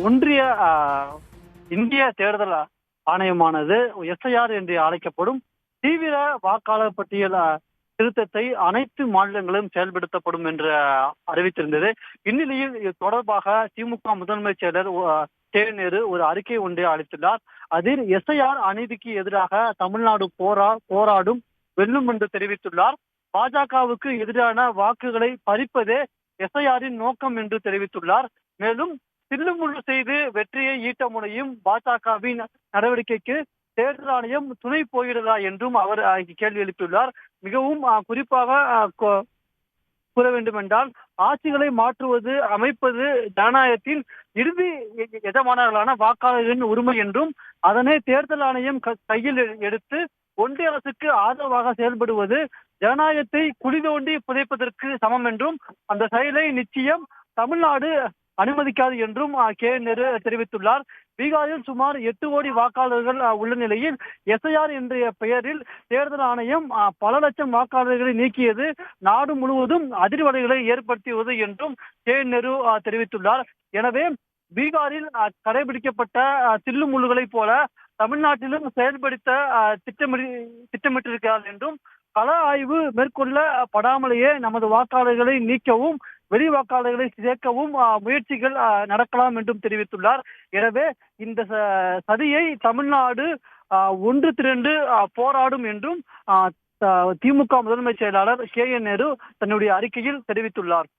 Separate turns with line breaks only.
ஒன்றிய இந்திய தேர்தல் ஆணையமானது எஸ்ஐஆர் என்று அழைக்கப்படும் தீவிர வாக்காளர் பட்டியல் திருத்தத்தை அனைத்து மாநிலங்களும் செயல்படுத்தப்படும் என்று அறிவித்திருந்தது. இந்நிலையில் இது தொடர்பாக திமுக முதன்மை செயலர் கே நேரு ஒரு அறிக்கை ஒன்றை அளித்துள்ளார். அதில் எஸ்ஐஆர் அநீதிக்கு எதிராக தமிழ்நாடு போராடும் வெல்லும் என்று தெரிவித்துள்ளார். பாஜகவுக்கு எதிரான வாக்குகளை பறிப்பதே எஸ்ஐஆரின் நோக்கம் என்று தெரிவித்துள்ளார். மேலும் தில்லுமுள்ளு செய்து வெற்றியை ஈட்ட முனையும் பாஜகவின் நடவடிக்கைக்கு தேர்தல் ஆணையம் துணை போகிறதா என்றும் அவர் கேள்வி எழுப்பியுள்ளார். மிகவும் குறிப்பாக கூற வேண்டும் என்றால், ஆட்சிகளை மாற்றுவது அமைப்பது ஜனநாயகத்தின் இறுதி எஜமானர்களான வாக்காளர்களின் உரிமை என்றும் அதனை தேர்தல் ஆணையம் கையில் எடுத்து ஒன்றிய அரசுக்கு ஆதரவாக செயல்படுவது ஜனநாயகத்தை குழி தோண்டி புதைப்பதற்கு சமம் என்றும் அந்த செயலை நிச்சயம் தமிழ்நாடு அனுமதிக்காது என்றும் கே நேரு தெரிவித்துள்ளார். பீகாரில் சுமார் 8 கோடி வாக்காளர்கள் உள்ள நிலையில் எஸ்ஐஆர் என்ற பெயரில் தேர்தல் ஆணையம் பல லட்சம் வாக்காளர்களை நீக்கியது நாடு முழுவதும் அதிர்வலைகளை ஏற்படுத்தியது என்றும் கே நேரு தெரிவித்துள்ளார். எனவே பீகாரில் கடைபிடிக்கப்பட்ட தில்லு முள்ளுகளைப் போல தமிழ்நாட்டிலும் செயல்படுத்த திட்டமிட்டிருக்கிறார் என்றும் கள ஆய்வு மேற்கொள்ளப்படாமலேயே நமது வாக்காளர்களை நீக்கவும் வெளி வாக்காளர்களை சேர்க்கவும் முயற்சிகள் நடக்கலாம் என்றும் தெரிவித்துள்ளார். எனவே இந்த சதியை தமிழ்நாடு ஒன்று திரண்டு போராடும் என்றும் திமுக முதன்மை செயலாளர் கே நேரு தன்னுடைய அறிக்கையில் தெரிவித்துள்ளார்.